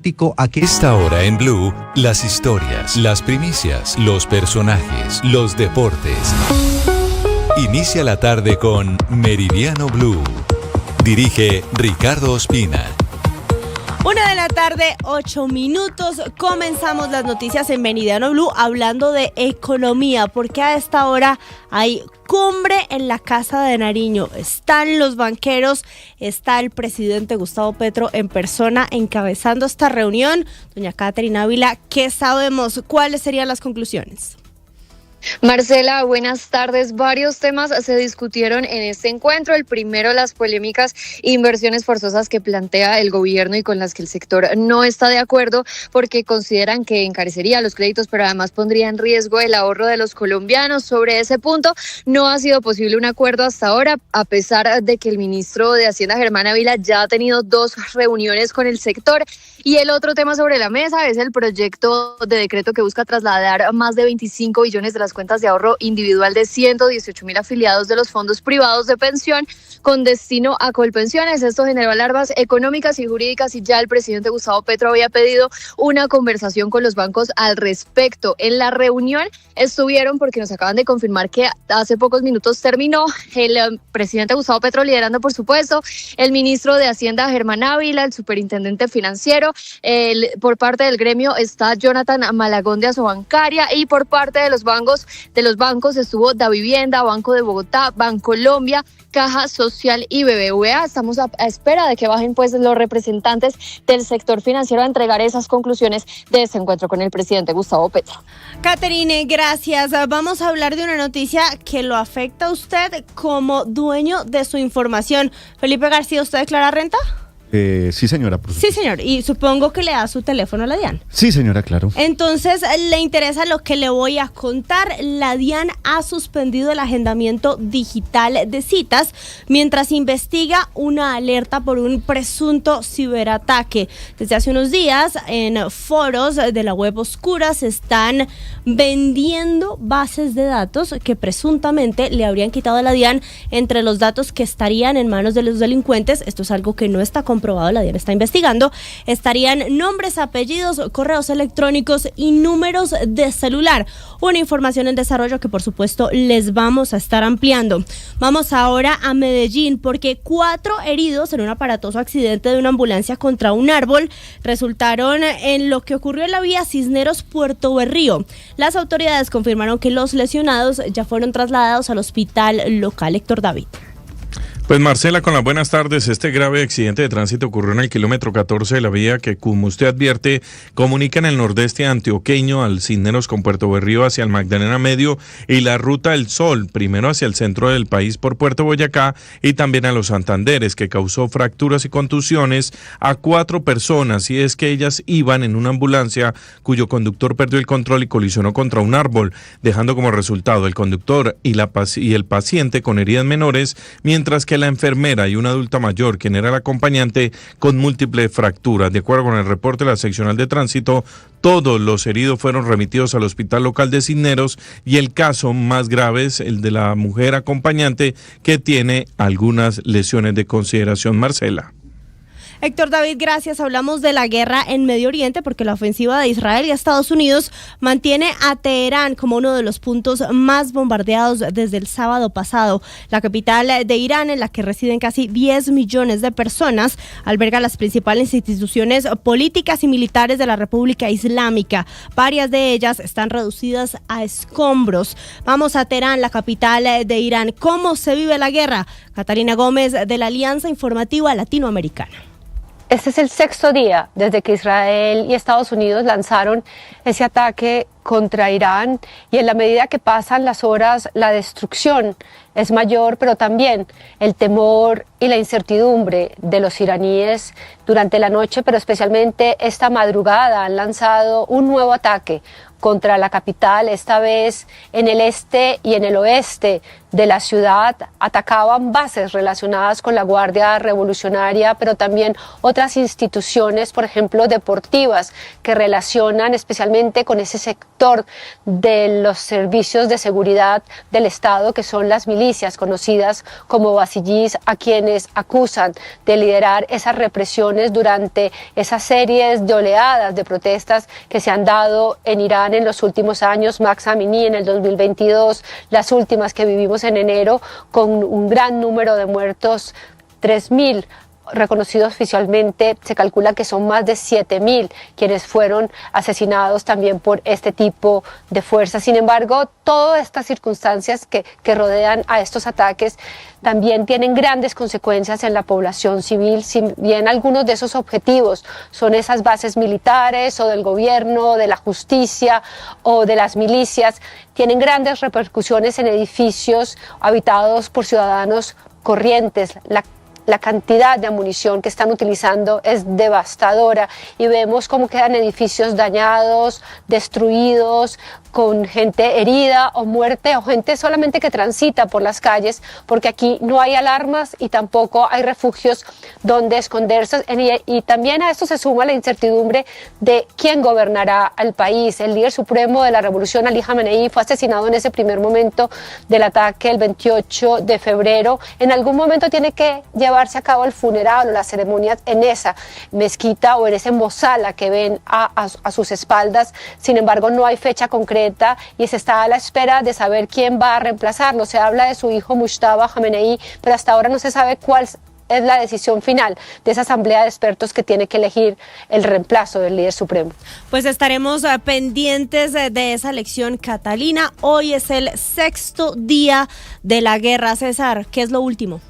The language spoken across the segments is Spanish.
práctico a que... Esta hora en Blue, las historias, las primicias, los personajes, los deportes. Inicia la tarde con Meridiano Blue. Dirige Ricardo Ospina. 1:08 p.m. Comenzamos las noticias en Meridiano Blue hablando de economía, porque a esta hora hay cumbre en la Casa de Nariño. Están los banqueros, está el presidente Gustavo Petro en persona encabezando esta reunión. Doña Catherine Ávila, ¿qué sabemos? ¿Cuáles serían las conclusiones? Marcela, buenas tardes. Varios temas se discutieron en este encuentro. El primero, las polémicas inversiones forzosas que plantea el gobierno y con las que el sector no está de acuerdo porque consideran que encarecería los créditos, pero además pondría en riesgo el ahorro de los colombianos. Sobre ese punto no ha sido posible un acuerdo hasta ahora, a pesar de que el ministro de Hacienda, Germán Ávila, ya ha tenido 2 reuniones con el sector. Y el otro tema sobre la mesa es el proyecto de decreto que busca trasladar más de 25 billones de las cuentas de ahorro individual de 118.000 afiliados de los fondos privados de pensión con destino a Colpensiones. Esto generó alarmas económicas y jurídicas y ya el presidente Gustavo Petro había pedido una conversación con los bancos al respecto. En la reunión estuvieron, porque nos acaban de confirmar que hace pocos minutos terminó, el presidente Gustavo Petro liderando, por supuesto, el ministro de Hacienda, Germán Ávila, el superintendente financiero, por parte del gremio está Jonathan Malagón de Asobancaria y por parte de los bancos estuvo Davivienda, Banco de Bogotá, Bancolombia, Caja Social y BBVA. Estamos a espera de que bajen pues los representantes del sector financiero a entregar esas conclusiones de este encuentro con el presidente Gustavo Petro. Catherine, gracias. Vamos a hablar de una noticia que lo afecta a usted como dueño de su información. Felipe García, ¿usted declara renta? Sí, señora. Sí, señor. Y supongo que le da su teléfono a la DIAN. Sí, señora, claro. Entonces, ¿le interesa lo que le voy a contar? La DIAN ha suspendido el agendamiento digital de citas mientras investiga una alerta por un presunto ciberataque. Desde hace unos días, en foros de la web oscura se están vendiendo bases de datos que presuntamente le habrían quitado a la DIAN entre los datos que estarían en manos de los delincuentes. Esto es algo que no está comprobado, la DIAN está investigando. Estarían nombres, apellidos, correos electrónicos y números de celular. Una información en desarrollo que por supuesto les vamos a estar ampliando. Vamos ahora a Medellín porque 4 heridos en un aparatoso accidente de una ambulancia contra un árbol resultaron en lo que ocurrió en la vía Cisneros-Puerto Berrío. Las autoridades confirmaron que los lesionados ya fueron trasladados al hospital local. Héctor David. Pues Marcela, con las buenas tardes. Este grave accidente de tránsito ocurrió en el kilómetro 14 de la vía que, como usted advierte, comunica en el nordeste antioqueño al Cisneros con Puerto Berrío hacia el Magdalena Medio y la Ruta del Sol, primero hacia el centro del país por Puerto Boyacá y también a los Santanderes, que causó fracturas y contusiones a 4 personas, y es que ellas iban en una ambulancia cuyo conductor perdió el control y colisionó contra un árbol, dejando como resultado el conductor y el paciente con heridas menores, mientras que la enfermera y una adulta mayor, quien era la acompañante, con múltiples fracturas. De acuerdo con el reporte de la seccional de tránsito, todos los heridos fueron remitidos al hospital local de Cisneros y el caso más grave es el de la mujer acompañante, que tiene algunas lesiones de consideración. Marcela. Héctor David, gracias. Hablamos de la guerra en Medio Oriente porque la ofensiva de Israel y Estados Unidos mantiene a Teherán como uno de los puntos más bombardeados desde el sábado pasado. La capital de Irán, en la que residen casi 10 millones de personas, alberga las principales instituciones políticas y militares de la República Islámica. Varias de ellas están reducidas a escombros. Vamos a Teherán, la capital de Irán. ¿Cómo se vive la guerra? Catalina Gómez, de la Alianza Informativa Latinoamericana. Este es el 6º día desde que Israel y Estados Unidos lanzaron ese ataque contra Irán, y en la medida que pasan las horas la destrucción es mayor, pero también el temor y la incertidumbre de los iraníes durante la noche, pero especialmente esta madrugada han lanzado un nuevo ataque contra la capital, esta vez en el este y en el oeste de la ciudad. Atacaban bases relacionadas con la Guardia Revolucionaria, pero también otras instituciones, por ejemplo, deportivas, que relacionan especialmente con ese sector de los servicios de seguridad del Estado, que son las milicias conocidas como basillís, a quienes acusan de liderar esas represiones durante esas series de oleadas de protestas que se han dado en Irán en los últimos años. Mahsa Amini en el 2022, las últimas que vivimos en enero, con un gran número de muertos, 3.000 reconocidos oficialmente. Se calcula que son más de 7.000 quienes fueron asesinados también por este tipo de fuerzas. Sin embargo, todas estas circunstancias que rodean a estos ataques también tienen grandes consecuencias en la población civil. Si bien algunos de esos objetivos son esas bases militares o del gobierno, de la justicia o de las milicias, tienen grandes repercusiones en edificios habitados por ciudadanos corrientes. La cantidad de munición que están utilizando es devastadora y vemos cómo quedan edificios dañados, destruidos, con gente herida o muerte, o gente solamente que transita por las calles, porque aquí no hay alarmas y tampoco hay refugios donde esconderse. Y también a esto se suma la incertidumbre de quién gobernará al país. El líder supremo de la revolución, Ali Khamenei, fue asesinado en ese primer momento del ataque el 28 de febrero. En algún momento tiene que llevarse a cabo el funeral o las ceremonias en esa mezquita o en ese mosala que ven a sus espaldas. Sin embargo, no hay fecha concreta y se está a la espera de saber quién va a reemplazarlo. Se habla de su hijo Mujtaba Khamenei, pero hasta ahora no se sabe cuál es la decisión final de esa asamblea de expertos que tiene que elegir el reemplazo del líder supremo. Pues estaremos pendientes de esa elección, Catalina. Hoy es el 6º día de la guerra. César, ¿qué es lo último?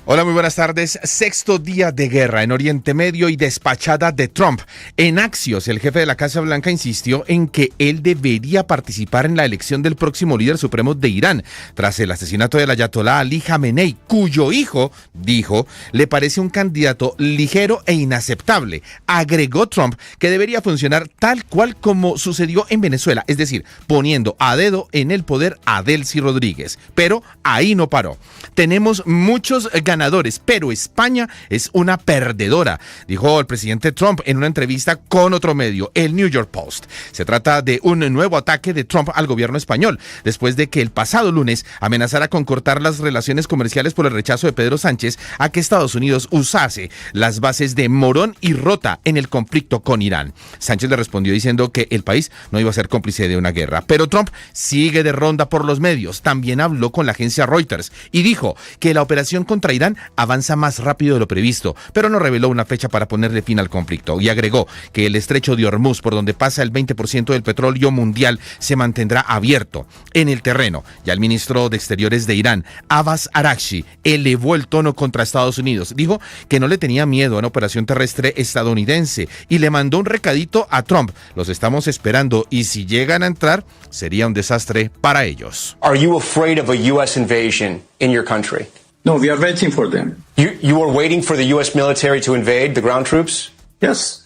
Hola, muy buenas tardes. 6º día de guerra en Oriente Medio y despachada de Trump. En Axios, el jefe de la Casa Blanca insistió en que él debería participar en la elección del próximo líder supremo de Irán, tras el asesinato del ayatolá Ali Khamenei, cuyo hijo, dijo, le parece un candidato ligero e inaceptable. Agregó Trump que debería funcionar tal cual como sucedió en Venezuela, es decir, poniendo a dedo en el poder a Delcy Rodríguez. Pero ahí no paró. Tenemos muchos ganadores, pero España es una perdedora, dijo el presidente Trump en una entrevista con otro medio, el New York Post. Se trata de un nuevo ataque de Trump al gobierno español, después de que el pasado lunes amenazara con cortar las relaciones comerciales por el rechazo de Pedro Sánchez a que Estados Unidos usase las bases de Morón y Rota en el conflicto con Irán. Sánchez le respondió diciendo que el país no iba a ser cómplice de una guerra, pero Trump sigue de ronda por los medios. También habló con la agencia Reuters y dijo que la operación contra Irán avanza más rápido de lo previsto, pero no reveló una fecha para ponerle fin al conflicto, y agregó que el estrecho de Hormuz, por donde pasa el 20% del petróleo mundial, se mantendrá abierto. En el terreno, ya el ministro de Exteriores de Irán, Abbas Araghchi, elevó el tono contra Estados Unidos. Dijo que no le tenía miedo a una operación terrestre estadounidense y le mandó un recadito a Trump: los estamos esperando y si llegan a entrar, sería un desastre para ellos. Are you afraid of a U.S. invasion in your country? No, we are waiting for them. You are waiting for the U.S. military to invade the ground troops? Yes,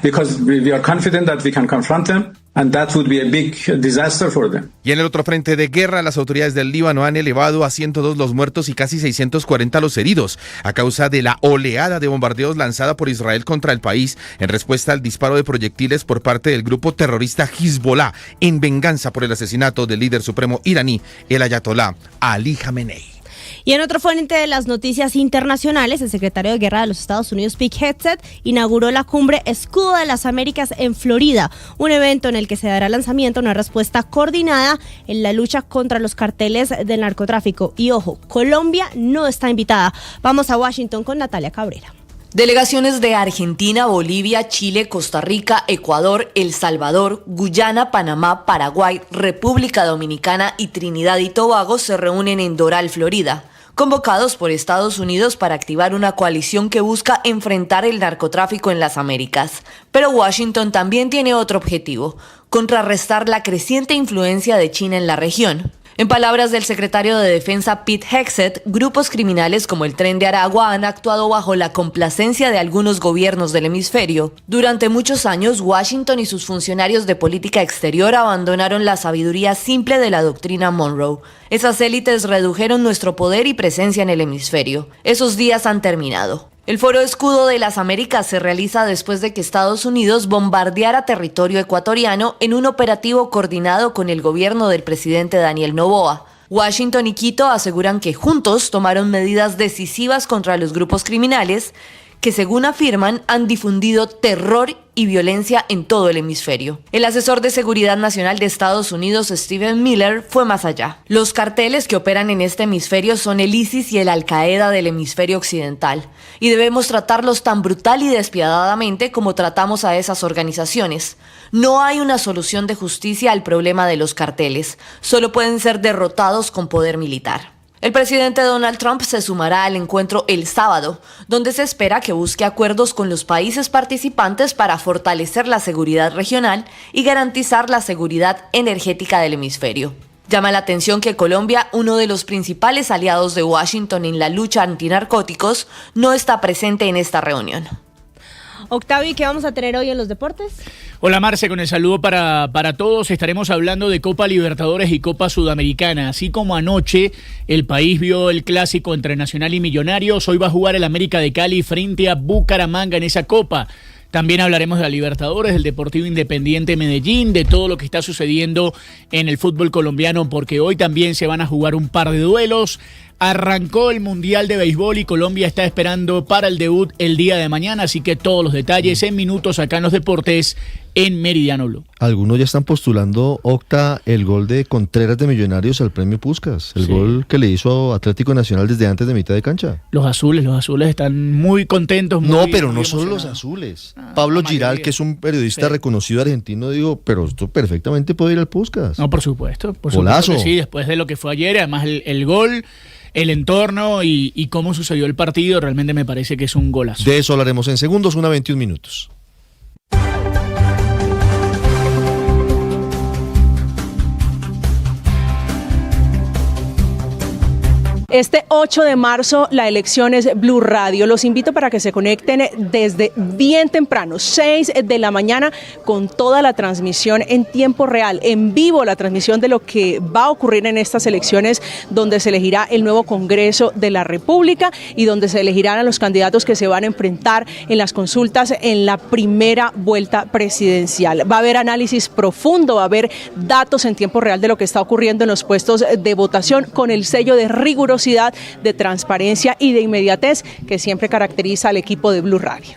because we are confident that we can confront them. And that would be a big disaster for them. Y en el otro frente de guerra, las autoridades del Líbano han elevado a 102 los muertos y casi 640 los heridos a causa de la oleada de bombardeos lanzada por Israel contra el país en respuesta al disparo de proyectiles por parte del grupo terrorista Hezbollah en venganza por el asesinato del líder supremo iraní, el ayatolá Ali Khamenei. Y en otro frente de las noticias internacionales, el secretario de Guerra de los Estados Unidos, Pete Hegseth, inauguró la cumbre Escudo de las Américas en Florida, un evento en el que se dará lanzamiento a una respuesta coordinada en la lucha contra los carteles del narcotráfico. Y ojo, Colombia no está invitada. Vamos a Washington con Natalia Cabrera. Delegaciones de Argentina, Bolivia, Chile, Costa Rica, Ecuador, El Salvador, Guyana, Panamá, Paraguay, República Dominicana y Trinidad y Tobago se reúnen en Doral, Florida, convocados por Estados Unidos para activar una coalición que busca enfrentar el narcotráfico en las Américas. Pero Washington también tiene otro objetivo: contrarrestar la creciente influencia de China en la región. En palabras del secretario de Defensa Pete Hegseth, grupos criminales como el Tren de Aragua han actuado bajo la complacencia de algunos gobiernos del hemisferio. Durante muchos años, Washington y sus funcionarios de política exterior abandonaron la sabiduría simple de la doctrina Monroe. Esas élites redujeron nuestro poder y presencia en el hemisferio. Esos días han terminado. El Foro Escudo de las Américas se realiza después de que Estados Unidos bombardeara territorio ecuatoriano en un operativo coordinado con el gobierno del presidente Daniel Noboa. Washington y Quito aseguran que juntos tomaron medidas decisivas contra los grupos criminales que, según afirman, han difundido terror y violencia en todo el hemisferio. El asesor de Seguridad Nacional de Estados Unidos, Stephen Miller, fue más allá. Los carteles que operan en este hemisferio son el ISIS y el Al-Qaeda del hemisferio occidental, y debemos tratarlos tan brutal y despiadadamente como tratamos a esas organizaciones. No hay una solución de justicia al problema de los carteles, solo pueden ser derrotados con poder militar. El presidente Donald Trump se sumará al encuentro el sábado, donde se espera que busque acuerdos con los países participantes para fortalecer la seguridad regional y garantizar la seguridad energética del hemisferio. Llama la atención que Colombia, uno de los principales aliados de Washington en la lucha antinarcóticos, no está presente en esta reunión. Octavio, ¿y qué vamos a tener hoy en los deportes? Hola Marce, con el saludo para todos. Estaremos hablando de Copa Libertadores y Copa Sudamericana. Así como anoche el país vio el clásico entre Nacional y Millonarios, hoy va a jugar el América de Cali frente a Bucaramanga en esa Copa. También hablaremos de la Libertadores, del Deportivo Independiente Medellín, de todo lo que está sucediendo en el fútbol colombiano, porque hoy también se van a jugar un par de duelos. Arrancó el Mundial de Béisbol y Colombia está esperando para el debut el día de mañana, así que todos los detalles en minutos acá en los deportes en Meridiano Blue. Algunos ya están postulando, Octa, el gol de Contreras de Millonarios al premio Puskás, el gol que le hizo Atlético Nacional desde antes de mitad de cancha. Los azules están muy contentos. No, pero no solo los azules. Pablo Giral, que es un periodista reconocido argentino, digo, pero esto perfectamente puede ir al Puskás. No, por supuesto. Golazo. Que sí, después de lo que fue ayer, además el gol, el entorno y cómo sucedió el partido, realmente me parece que es un golazo. De eso hablaremos en segundos, 1:21 minutos. Este 8 de marzo la elección es Blue Radio. Los invito para que se conecten desde bien temprano, 6 de la mañana, con toda la transmisión en tiempo real, en vivo, la transmisión de lo que va a ocurrir en estas elecciones, donde se elegirá el nuevo Congreso de la República y donde se elegirán a los candidatos que se van a enfrentar en las consultas en la primera vuelta presidencial. Va a haber análisis profundo, va a haber datos en tiempo real de lo que está ocurriendo en los puestos de votación, con el sello de rigurosidad, de transparencia y de inmediatez que siempre caracteriza al equipo de Blue Radio.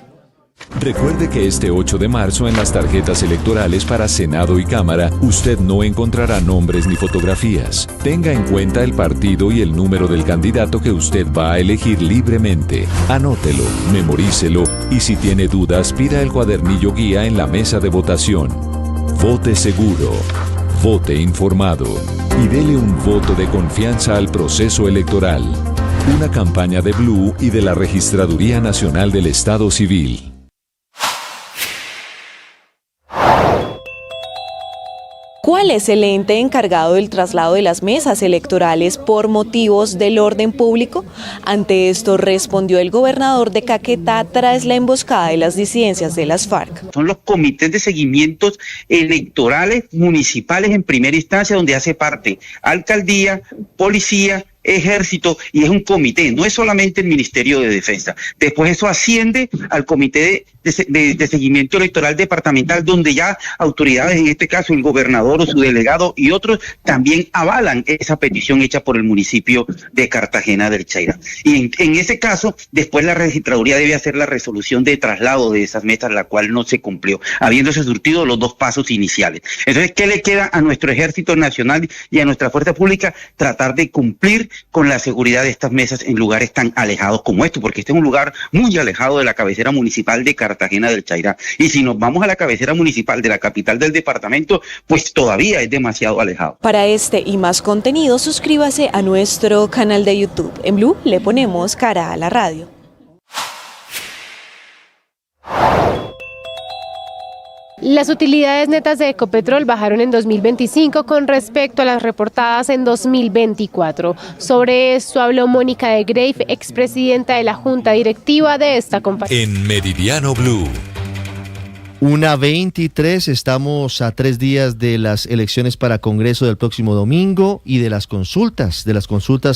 Recuerde que este 8 de marzo en las tarjetas electorales para Senado y Cámara usted no encontrará nombres ni fotografías. Tenga en cuenta el partido y el número del candidato que usted va a elegir libremente. Anótelo, memorícelo y si tiene dudas pida el cuadernillo guía en la mesa de votación. Vote seguro. Vote informado y dele un voto de confianza al proceso electoral. Una campaña de Blue y de la Registraduría Nacional del Estado Civil. ¿Cuál es el ente encargado del traslado de las mesas electorales por motivos del orden público? Ante esto respondió el gobernador de Caquetá tras la emboscada de las disidencias de las FARC. Son los comités de seguimientos electorales municipales en primera instancia, donde hace parte alcaldía, policía, ejército, y es un comité, no es solamente el Ministerio de Defensa. Después eso asciende al comité de seguimiento electoral departamental, donde ya autoridades, en este caso el gobernador o su delegado y otros, también avalan esa petición hecha por el municipio de Cartagena del Chairá. Y en ese caso, después la registraduría debe hacer la resolución de traslado de esas mesas, la cual no se cumplió, habiéndose surtido los dos pasos iniciales. Entonces, ¿qué le queda a nuestro Ejército Nacional y a nuestra Fuerza Pública? Tratar de cumplir con la seguridad de estas mesas en lugares tan alejados como esto, porque este es un lugar muy alejado de la cabecera municipal de Cartagena del Chairá. Y si nos vamos a la cabecera municipal de la capital del departamento, pues todavía es demasiado alejado. Para este y más contenido, suscríbase a nuestro canal de YouTube. En Blue le ponemos cara a la radio. Las utilidades netas de Ecopetrol bajaron en 2025 con respecto a las reportadas en 2024. Sobre esto habló Mónica de Greiff, expresidenta de la Junta Directiva de esta compañía. En Meridiano Blue. 1:23, estamos a 3 días de las elecciones para Congreso del próximo domingo y de las consultas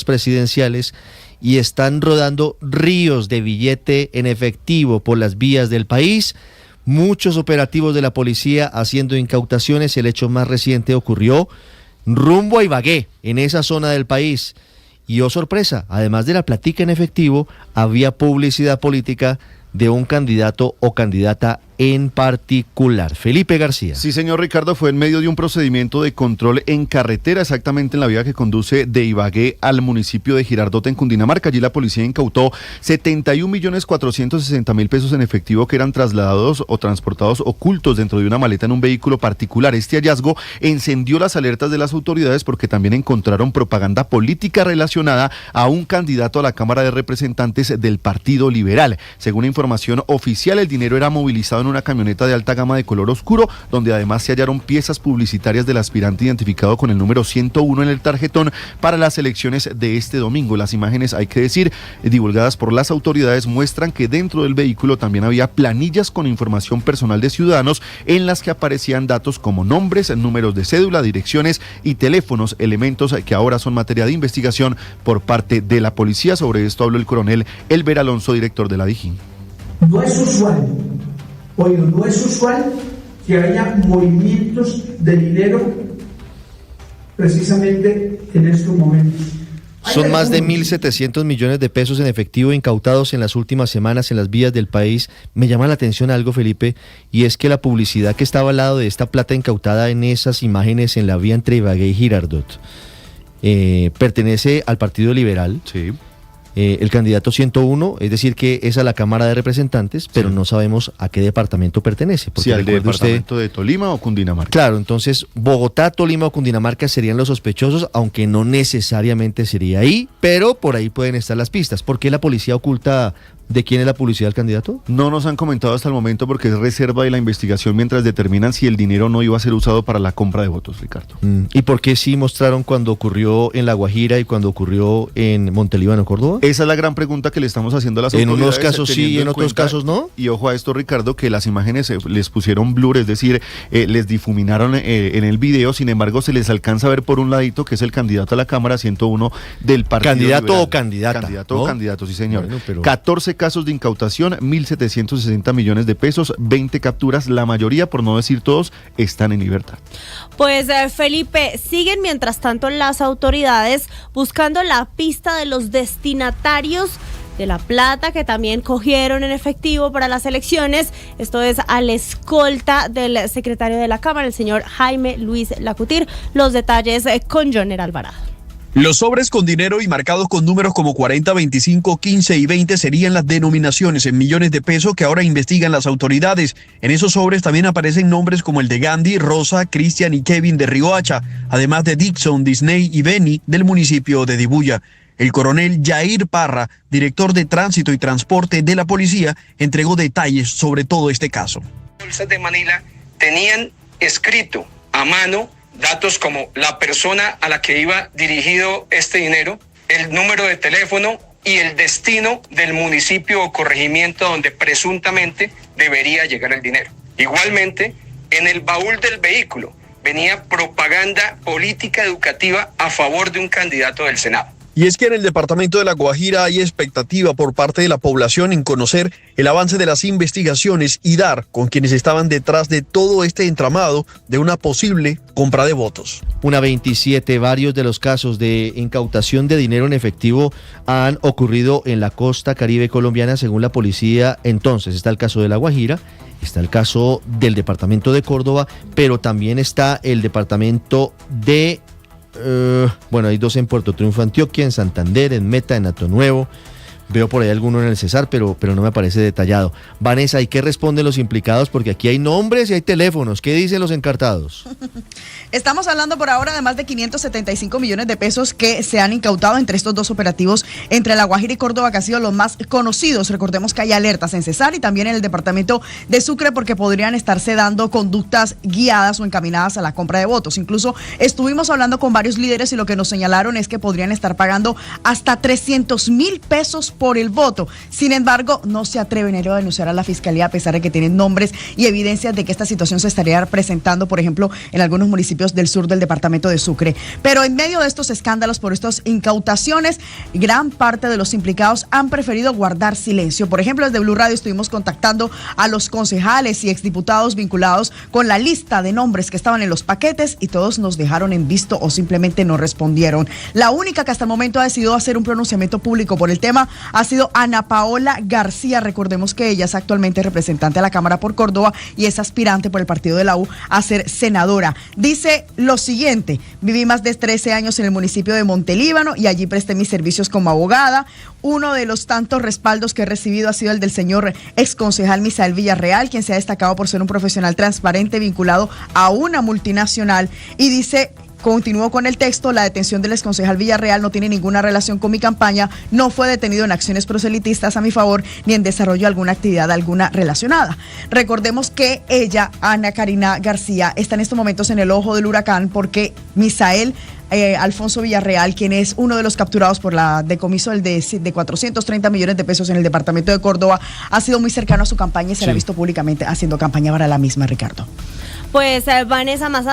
presidenciales, y están rodando ríos de billete en efectivo por las vías del país. Muchos operativos de la policía haciendo incautaciones. El hecho más reciente ocurrió rumbo a Ibagué, en esa zona del país. Y oh sorpresa, además de la platica en efectivo, había publicidad política de un candidato o candidata en particular. Felipe García. Sí, señor Ricardo, fue en medio de un procedimiento de control en carretera, exactamente en la vía que conduce de Ibagué al municipio de Girardota, en Cundinamarca. Allí la policía incautó 71.460.000 pesos en efectivo que eran trasladados o transportados ocultos dentro de una maleta en un vehículo particular. Este hallazgo encendió las alertas de las autoridades porque también encontraron propaganda política relacionada a un candidato a la Cámara de Representantes del Partido Liberal. Según información oficial, el dinero era movilizado en una camioneta de alta gama de color oscuro, donde además se hallaron piezas publicitarias del aspirante identificado con el número 101 en el tarjetón para las elecciones de este domingo. Las imágenes, hay que decir, divulgadas por las autoridades, muestran que dentro del vehículo también había planillas con información personal de ciudadanos en las que aparecían datos como nombres, números de cédula, direcciones y teléfonos, elementos que ahora son materia de investigación por parte de la policía. Sobre esto habló el coronel Elber Alonso, director de la DIJÍN. No es usual que haya movimientos de dinero precisamente en estos momentos. Son más de 1.700 millones de pesos en efectivo incautados en las últimas semanas en las vías del país. Me llama la atención algo, Felipe, y es que la publicidad que estaba al lado de esta plata incautada en esas imágenes en la vía entre Ibagué y Girardot pertenece al Partido Liberal. Sí. El candidato 101, es decir que es a la Cámara de Representantes, pero no sabemos a qué departamento pertenece. Si al departamento de Tolima o Cundinamarca. Claro, entonces Bogotá, Tolima o Cundinamarca serían los sospechosos, aunque no necesariamente sería ahí, pero por ahí pueden estar las pistas. ¿Por qué la policía oculta de quién es la publicidad del candidato? No nos han comentado hasta el momento porque es reserva de la investigación mientras determinan si el dinero no iba a ser usado para la compra de votos, Ricardo. ¿Y por qué sí mostraron cuando ocurrió en La Guajira y cuando ocurrió en Montelíbano, Córdoba? Esa es la gran pregunta que le estamos haciendo a las autoridades. En unos casos sí y en otros casos no. Y ojo a esto, Ricardo, que las imágenes les pusieron blur, es decir, les difuminaron en el video. Sin embargo, se les alcanza a ver por un ladito que es el candidato a la Cámara 101 del Partido ¿Candidato Liberal. o candidata? Candidato ¿no? o candidato, sí señor. Bueno, pero... 14 casos de incautación, 1.760 millones de pesos, 20 capturas, la mayoría, por no decir todos, están en libertad. Pues Felipe, siguen mientras tanto las autoridades buscando la pista de los destinatarios de la plata que también cogieron en efectivo para las elecciones. Esto es a la escolta del secretario de la Cámara, el señor Jaime Luis Lacutir. Los detalles con Joner Alvarado. Los sobres con dinero y marcados con números como 40, 25, 15 y 20 serían las denominaciones en millones de pesos que ahora investigan las autoridades. En esos sobres también aparecen nombres como el de Gandhi, Rosa, Cristian y Kevin de Riohacha, además de Dixon, Disney y Benny del municipio de Dibuya. El coronel Yair Parra, director de Tránsito y Transporte de la policía, entregó detalles sobre todo este caso. Bolsas de Manila tenían escrito a mano datos como la persona a la que iba dirigido este dinero, el número de teléfono y el destino del municipio o corregimiento donde presuntamente debería llegar el dinero. Igualmente, en el baúl del vehículo venía propaganda política educativa a favor de un candidato del Senado. Y es que en el departamento de La Guajira hay expectativa por parte de la población en conocer el avance de las investigaciones y dar con quienes estaban detrás de todo este entramado de una posible compra de votos. 1:27, varios de los casos de incautación de dinero en efectivo han ocurrido en la costa caribe colombiana, según la policía. Entonces está el caso de La Guajira, está el caso del departamento de Córdoba, pero también está el departamento de... hay dos en Puerto Triunfo, Antioquia, en Santander, en Meta, en Hato Nuevo. Veo por ahí alguno en el Cesar, pero no me parece detallado. Vanessa, ¿y qué responden los implicados? Porque aquí hay nombres y hay teléfonos. ¿Qué dicen los encartados? Estamos hablando por ahora de más de 575 millones de pesos que se han incautado entre estos dos operativos entre La Guajira y Córdoba, que han sido los más conocidos. Recordemos que hay alertas en Cesar y también en el departamento de Sucre porque podrían estarse dando conductas guiadas o encaminadas a la compra de votos. Incluso estuvimos hablando con varios líderes y lo que nos señalaron es que podrían estar pagando hasta 300.000 pesos por el voto. Sin embargo, no se atreven a denunciar a la fiscalía a pesar de que tienen nombres y evidencias de que esta situación se estaría presentando, por ejemplo, en algunos municipios del sur del departamento de Sucre. Pero en medio de estos escándalos por estas incautaciones, gran parte de los implicados han preferido guardar silencio. Por ejemplo, desde Blue Radio estuvimos contactando a los concejales y exdiputados vinculados con la lista de nombres que estaban en los paquetes y todos nos dejaron en visto o simplemente no respondieron. La única que hasta el momento ha decidido hacer un pronunciamiento público por el tema ha sido Ana Paola García. Recordemos que ella es actualmente representante a la Cámara por Córdoba y es aspirante por el partido de la U a ser senadora. Dice lo siguiente: viví más de 13 años en el municipio de Montelíbano y allí presté mis servicios como abogada. Uno de los tantos respaldos que he recibido ha sido el del señor exconcejal Misael Villarreal, quien se ha destacado por ser un profesional transparente vinculado a una multinacional. Y dice, continúo con el texto: la detención del exconcejal Villarreal no tiene ninguna relación con mi campaña, no fue detenido en acciones proselitistas a mi favor ni en desarrollo de alguna actividad alguna relacionada. Recordemos que ella, Ana Karina García, está en estos momentos en el ojo del huracán porque Misael Alfonso Villarreal, quien es uno de los capturados por la decomiso de 430 millones de pesos en el departamento de Córdoba, ha sido muy cercano a su campaña y se la ha visto públicamente haciendo campaña para la misma, Ricardo. Pues Vanessa, más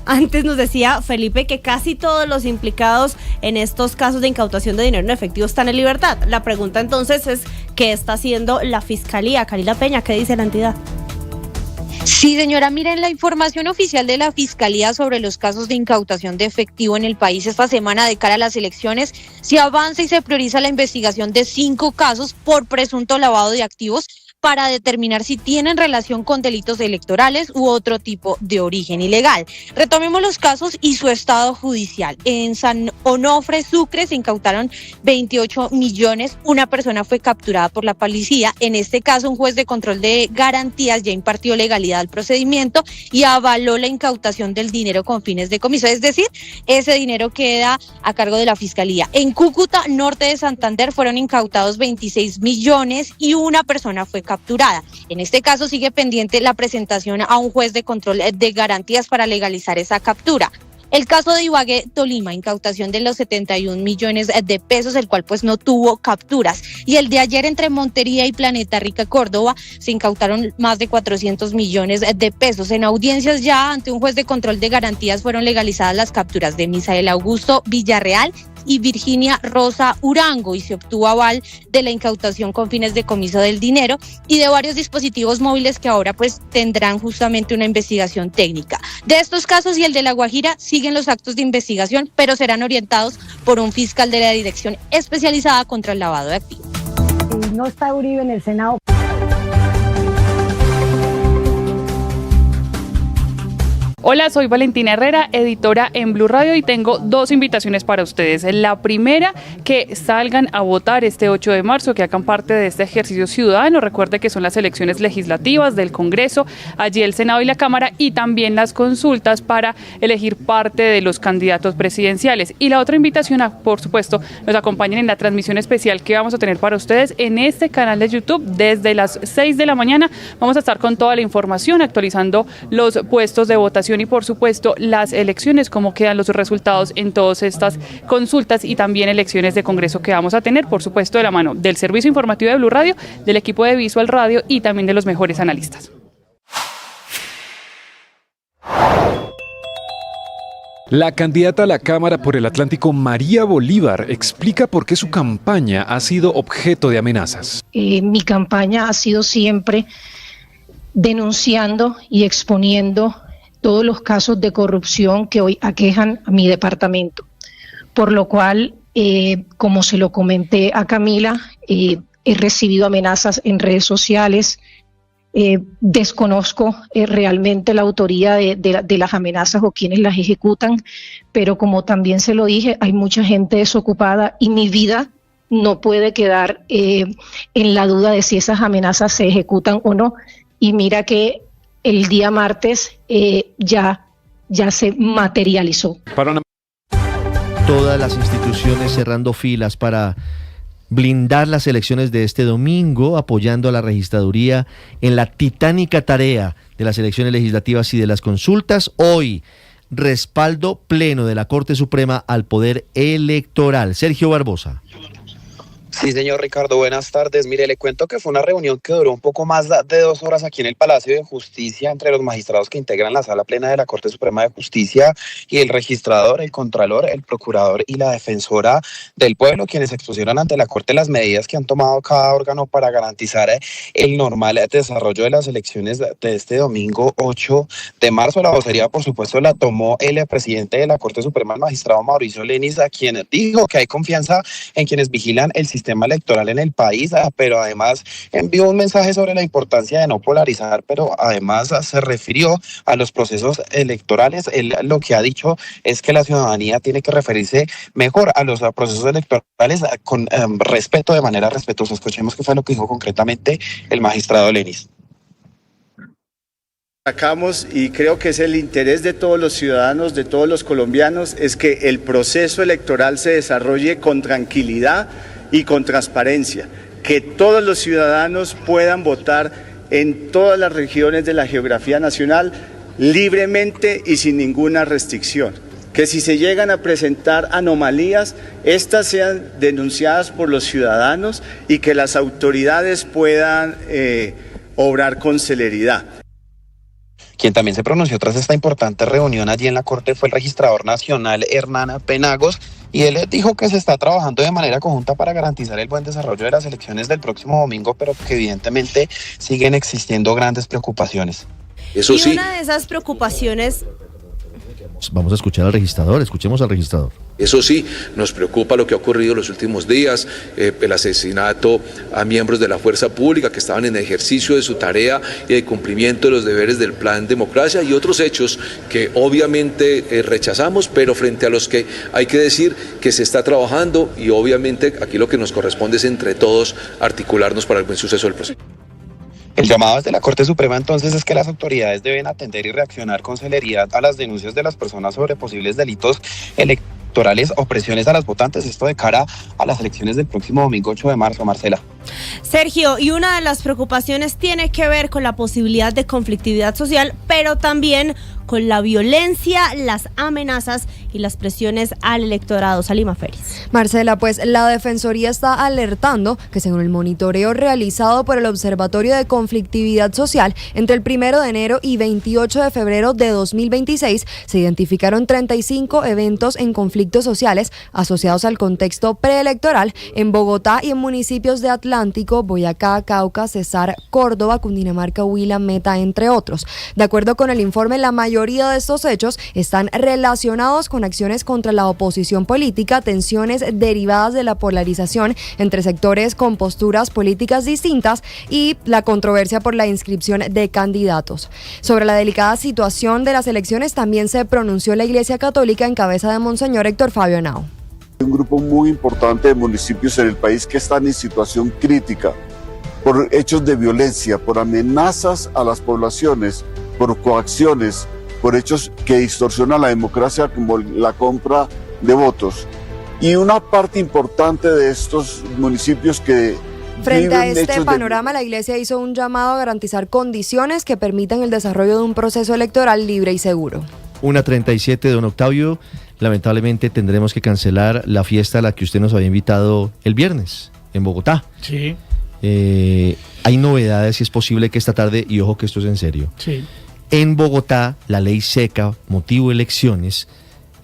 antes nos decía Felipe que casi todos los implicados en estos casos de incautación de dinero en efectivo están en libertad. La pregunta entonces es, ¿qué está haciendo la Fiscalía? Karina Peña, ¿qué dice la entidad? Sí, señora, miren, la información oficial de la Fiscalía sobre los casos de incautación de efectivo en el país esta semana de cara a las elecciones, se avanza y se prioriza la investigación de 5 casos por presunto lavado de activos para determinar si tienen relación con delitos electorales u otro tipo de origen ilegal. Retomemos los casos y su estado judicial. En San Onofre, Sucre, se incautaron 28 millones. Una persona fue capturada por la policía. En este caso, un juez de control de garantías ya impartió legalidad al procedimiento y avaló la incautación del dinero con fines de comiso. Es decir, ese dinero queda a cargo de la Fiscalía. En Cúcuta, norte de Santander, fueron incautados 26 millones y una persona fue capturada. En este caso sigue pendiente la presentación a un juez de control de garantías para legalizar esa captura. El caso de Ibagué, Tolima, incautación de los 71 millones de pesos, el cual pues no tuvo capturas. Y el de ayer entre Montería y Planeta Rica, Córdoba, se incautaron más de 400 millones de pesos. En audiencias ya ante un juez de control de garantías fueron legalizadas las capturas de Misael Augusto Villarreal y Virginia Rosa Urango y se obtuvo aval de la incautación con fines de comiso del dinero y de varios dispositivos móviles que ahora pues tendrán justamente una investigación técnica. De estos casos y el de La Guajira siguen los actos de investigación, pero serán orientados por un fiscal de la Dirección Especializada contra el Lavado de Activos. No está Uribe en el Senado. Hola, soy Valentina Herrera, editora en Blue Radio y tengo 2 invitaciones para ustedes. La primera, que salgan a votar este 8 de marzo, que hagan parte de este ejercicio ciudadano. Recuerde que son las elecciones legislativas del Congreso, allí el Senado y la Cámara, y también las consultas para elegir parte de los candidatos presidenciales. Y la otra invitación, por supuesto, nos acompañen en la transmisión especial que vamos a tener para ustedes en este canal de YouTube desde las 6 de la mañana. Vamos a estar con toda la información, actualizando los puestos de votación y por supuesto las elecciones, cómo quedan los resultados en todas estas consultas y también elecciones de Congreso que vamos a tener, por supuesto de la mano del servicio informativo de Blue Radio, del equipo de Visual Radio y también de los mejores analistas. La candidata a la Cámara por el Atlántico, María Bolívar, explica por qué su campaña ha sido objeto de amenazas. Mi campaña ha sido siempre denunciando y exponiendo todos los casos de corrupción que hoy aquejan a mi departamento, por lo cual, como se lo comenté a Camila, he recibido amenazas en redes sociales. Desconozco realmente la autoría de las amenazas o quienes las ejecutan, pero como también se lo dije, hay mucha gente desocupada y mi vida no puede quedar en la duda de si esas amenazas se ejecutan o no. Y mira que el día martes ya se materializó. Todas las instituciones cerrando filas para blindar las elecciones de este domingo, apoyando a la registraduría en la titánica tarea de las elecciones legislativas y de las consultas. Hoy, respaldo pleno de la Corte Suprema al poder electoral. Sergio Barbosa. Sí, señor Ricardo, buenas tardes. Mire, le cuento que fue una reunión que duró un poco más de 2 horas aquí en el Palacio de Justicia entre los magistrados que integran la Sala Plena de la Corte Suprema de Justicia y el registrador, el contralor, el procurador y la defensora del pueblo, quienes expusieron ante la Corte las medidas que han tomado cada órgano para garantizar el normal desarrollo de las elecciones de este domingo 8 de marzo. La vocería, por supuesto, la tomó el presidente de la Corte Suprema, el magistrado Mauricio Lenis, a quien dijo que hay confianza en quienes vigilan el sistema electoral en el país, pero además envió un mensaje sobre la importancia de no polarizar, pero además se refirió a los procesos electorales. Él lo que ha dicho es que la ciudadanía tiene que referirse mejor a los procesos electorales con respeto, de manera respetuosa. Escuchemos qué fue lo que dijo concretamente el magistrado Lenis. Sacamos, y creo que es el interés de todos los ciudadanos, de todos los colombianos, es que el proceso electoral se desarrolle con tranquilidad y con transparencia, que todos los ciudadanos puedan votar en todas las regiones de la geografía nacional libremente y sin ninguna restricción. Que si se llegan a presentar anomalías, estas sean denunciadas por los ciudadanos y que las autoridades puedan obrar con celeridad. Quien también se pronunció tras esta importante reunión allí en la Corte fue el registrador nacional Hernán Penagos, y él dijo que se está trabajando de manera conjunta para garantizar el buen desarrollo de las elecciones del próximo domingo, pero que evidentemente siguen existiendo grandes preocupaciones. Eso sí. Y una de esas preocupaciones... Vamos a escuchar al registrador, escuchemos al registrador. Eso sí, nos preocupa lo que ha ocurrido en los últimos días, el asesinato a miembros de la fuerza pública que estaban en ejercicio de su tarea y de cumplimiento de los deberes del Plan Democracia, y otros hechos que obviamente rechazamos, pero frente a los que hay que decir que se está trabajando, y obviamente aquí lo que nos corresponde es entre todos articularnos para el buen suceso del proceso. El llamado desde la Corte Suprema entonces es que las autoridades deben atender y reaccionar con celeridad a las denuncias de las personas sobre posibles delitos electorales o presiones a las votantes, esto de cara a las elecciones del próximo domingo 8 de marzo, Marcela. Sergio, y una de las preocupaciones tiene que ver con la posibilidad de conflictividad social, pero también con la violencia, las amenazas y las presiones al electorado. Salima Félix. Marcela, pues la Defensoría está alertando que según el monitoreo realizado por el Observatorio de Conflictividad Social, entre el 1 de enero y 28 de febrero de 2026 se identificaron 35 eventos en conflictos sociales asociados al contexto preelectoral en Bogotá y en municipios de Atlántico, Boyacá, Cauca, Cesar, Córdoba, Cundinamarca, Huila, Meta, entre otros. De acuerdo con el informe, la mayoría de estos hechos están relacionados con acciones contra la oposición política, tensiones derivadas de la polarización entre sectores con posturas políticas distintas y la controversia por la inscripción de candidatos. Sobre la delicada situación de las elecciones también se pronunció la Iglesia Católica en cabeza de Monseñor Héctor Fabio Henao. Un grupo muy importante de municipios en el país que están en situación crítica por hechos de violencia, por amenazas a las poblaciones, por coacciones, por hechos que distorsionan la democracia como la compra de votos. Y una parte importante de estos municipios que frente a este panorama, la Iglesia hizo un llamado a garantizar condiciones que permitan el desarrollo de un proceso electoral libre y seguro. 1:37, don Octavio. Lamentablemente tendremos que cancelar la fiesta a la que usted nos había invitado el viernes en Bogotá. Sí. Hay novedades y es posible que esta tarde, y ojo que esto es en serio, sí, en Bogotá la ley seca, motivo elecciones,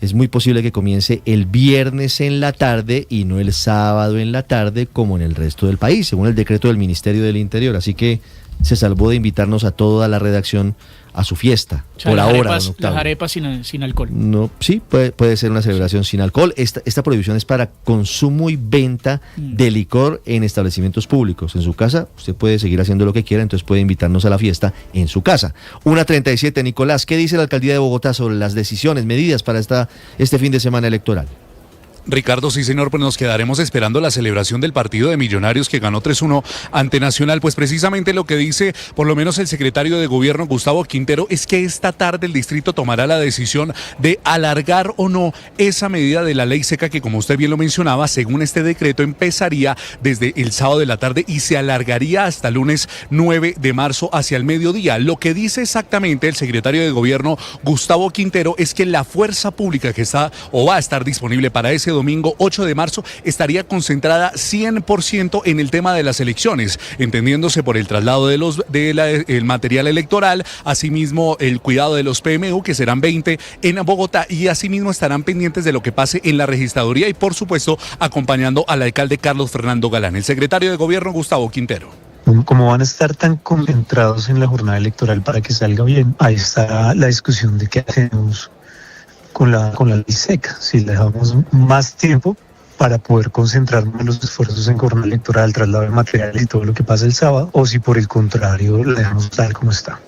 es muy posible que comience el viernes en la tarde y no el sábado en la tarde como en el resto del país, según el decreto del Ministerio del Interior. Así que se salvó de invitarnos a toda la redacción a su fiesta, o sea, por ahora, arepas, don Octavio. Las arepas sin alcohol. No, sí, puede ser una celebración sin alcohol. Esta prohibición es para consumo y venta de licor en establecimientos públicos. En su casa, usted puede seguir haciendo lo que quiera, entonces puede invitarnos a la fiesta en su casa. 1:37, Nicolás, ¿qué dice la Alcaldía de Bogotá sobre las decisiones, medidas para este fin de semana electoral? Ricardo, sí señor, pues nos quedaremos esperando la celebración del partido de Millonarios que ganó 3-1 ante Nacional. Pues precisamente lo que dice por lo menos el secretario de Gobierno, Gustavo Quintero, es que esta tarde el distrito tomará la decisión de alargar o no esa medida de la ley seca que, como usted bien lo mencionaba, según este decreto empezaría desde el sábado de la tarde y se alargaría hasta el lunes 9 de marzo hacia el mediodía. Lo que dice exactamente el secretario de Gobierno, Gustavo Quintero, es que la fuerza pública que está o va a estar disponible para ese domingo 8 de marzo estaría concentrada 100% en el tema de las elecciones, entendiéndose por el traslado del material electoral, asimismo el cuidado de los PMU, que serán 20 en Bogotá, y asimismo estarán pendientes de lo que pase en la registraduría y por supuesto acompañando al alcalde Carlos Fernando Galán. El secretario de Gobierno, Gustavo Quintero. Como van a estar tan concentrados en la jornada electoral para que salga bien, ahí está la discusión de qué hacemos con la ley seca, si le damos más tiempo para poder concentrarnos los esfuerzos en jornada electoral, traslado de materiales y todo lo que pasa el sábado, o si por el contrario la dejamos tal como está.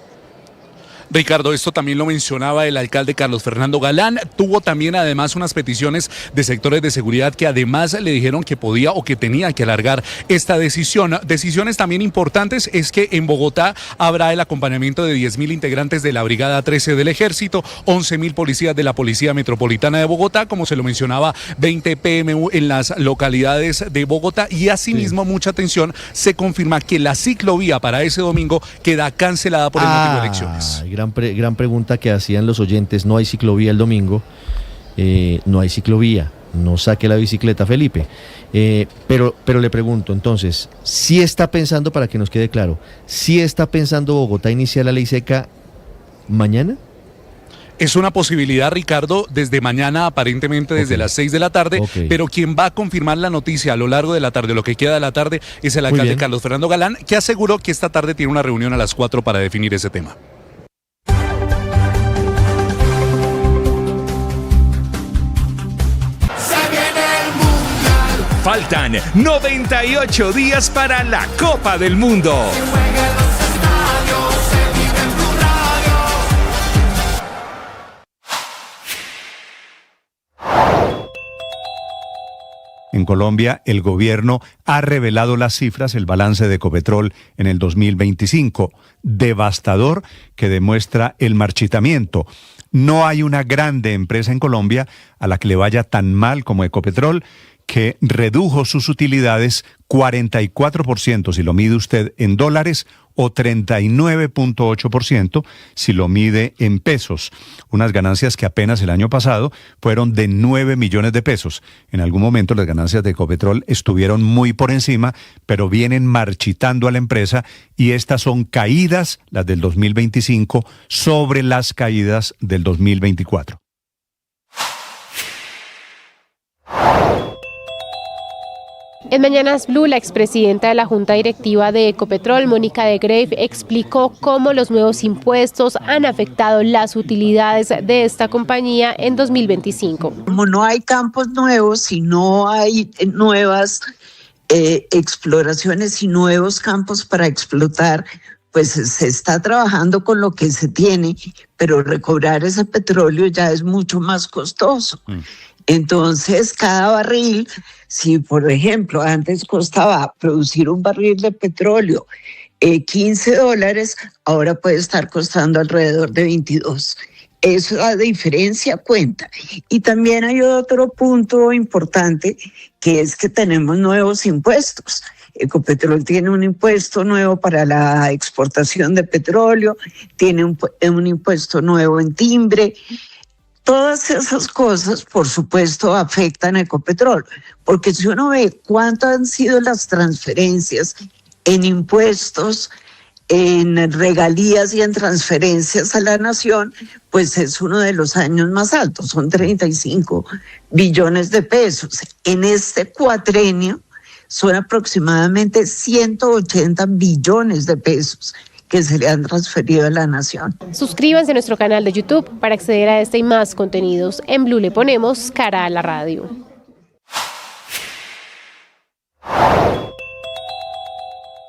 Ricardo, esto también lo mencionaba el alcalde Carlos Fernando Galán. Tuvo también además unas peticiones de sectores de seguridad que además le dijeron que podía o que tenía que alargar esta decisión. Decisiones también importantes es que en Bogotá habrá el acompañamiento de 10.000 integrantes de la Brigada 13 del Ejército, 11.000 policías de la Policía Metropolitana de Bogotá, como se lo mencionaba, 20 PMU en las localidades de Bogotá, y asimismo mucha atención, se confirma que la ciclovía para ese domingo queda cancelada por el motivo de elecciones. Gran pregunta que hacían los oyentes. No hay ciclovía el domingo, no hay ciclovía, no saque la bicicleta, Felipe. Pero le pregunto, entonces, ¿sí está pensando, para que nos quede claro, sí está pensando Bogotá iniciar la ley seca mañana? Es una posibilidad, Ricardo, desde mañana, aparentemente desde las 6 de la tarde, pero quien va a confirmar la noticia a lo largo de la tarde, lo que queda de la tarde, es el alcalde Carlos Fernando Galán, que aseguró que esta tarde tiene una reunión a las 4 para definir ese tema. Faltan 98 días para la Copa del Mundo. En Colombia, el gobierno ha revelado las cifras, el balance de Ecopetrol en el 2025, devastador, que demuestra el marchitamiento. No hay una grande empresa en Colombia a la que le vaya tan mal como Ecopetrol, que redujo sus utilidades 44% si lo mide usted en dólares o 39.8% si lo mide en pesos. Unas ganancias que apenas el año pasado fueron de 9 millones de pesos. En algún momento las ganancias de Ecopetrol estuvieron muy por encima, pero vienen marchitando a la empresa y estas son caídas, las del 2025, sobre las caídas del 2024. En Mañanas Blue, la expresidenta de la Junta Directiva de Ecopetrol, Mónica de Greiff, explicó cómo los nuevos impuestos han afectado las utilidades de esta compañía en 2025. Como no hay campos nuevos y no hay nuevas exploraciones y nuevos campos para explotar, pues se está trabajando con lo que se tiene, pero recobrar ese petróleo ya es mucho más costoso. Entonces, cada barril, si por ejemplo antes costaba producir un barril de petróleo $15, ahora puede estar costando alrededor de 22. Eso, la diferencia cuenta. Y también hay otro punto importante, que es que tenemos nuevos impuestos. Ecopetrol tiene un impuesto nuevo para la exportación de petróleo, tiene un impuesto nuevo en timbre. Todas esas cosas, por supuesto, afectan a Ecopetrol, porque si uno ve cuánto han sido las transferencias en impuestos, en regalías y en transferencias a la nación, pues es uno de los años más altos, son 35 billones de pesos. En este cuatrenio son aproximadamente 180 billones de pesos que se le han transferido a la nación. Suscríbanse a nuestro canal de YouTube para acceder a este y más contenidos. En Blue le ponemos cara a la radio.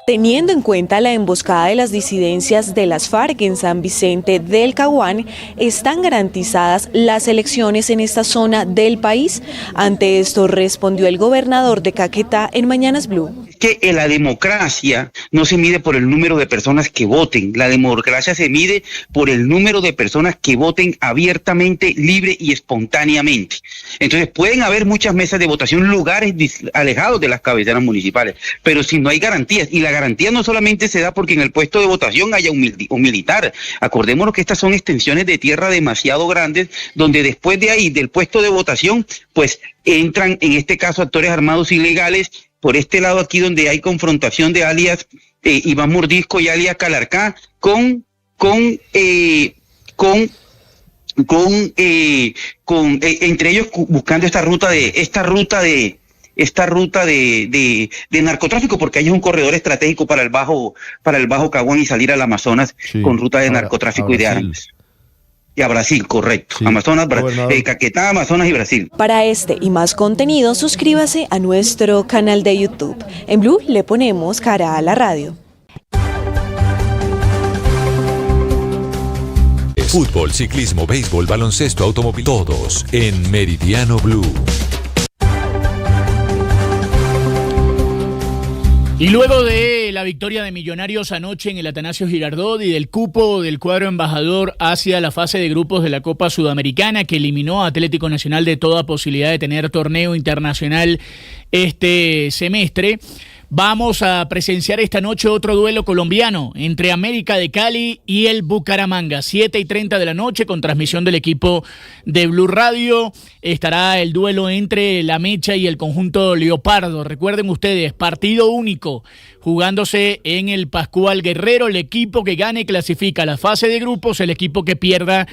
Teniendo en cuenta la emboscada de las disidencias de las FARC en San Vicente del Caguán, ¿están garantizadas las elecciones en esta zona del país? Ante esto respondió el gobernador de Caquetá en Mañanas Blue. Que la democracia no se mide por el número de personas que voten, la democracia se mide por el número de personas que voten abiertamente, libre y espontáneamente. Entonces pueden haber muchas mesas de votación, lugares alejados de las cabeceras municipales, pero si no hay garantías, y la garantía no solamente se da porque en el puesto de votación haya un militar, acordémonos que estas son extensiones de tierra demasiado grandes, donde después de ahí, del puesto de votación, pues entran en este caso actores armados ilegales. Por este lado aquí donde hay confrontación de alias Iván Mordisco y alias Calarcá entre ellos buscando esta ruta de narcotráfico, porque ahí es un corredor estratégico para el Bajo Caguán y salir al Amazonas, sí, con ruta de narcotráfico y de armas. Y a Brasil, correcto. Sí. Amazonas, Caquetá, Amazonas y Brasil. Para este y más contenido, suscríbase a nuestro canal de YouTube. En Blue le ponemos cara a la radio. Fútbol, ciclismo, béisbol, baloncesto, automóvil, todos en Meridiano Blue. Y luego de la victoria de Millonarios anoche en el Atanasio Girardot y del cupo del cuadro embajador hacia la fase de grupos de la Copa Sudamericana, que eliminó a Atlético Nacional de toda posibilidad de tener torneo internacional este semestre, vamos a presenciar esta noche otro duelo colombiano entre América de Cali y el Bucaramanga. 7:30 de la noche, con transmisión del equipo de Blue Radio. Estará el duelo entre La Mecha y el conjunto Leopardo. Recuerden ustedes, partido único, jugándose en el Pascual Guerrero. El equipo que gane clasifica a la fase de grupos, el equipo que pierda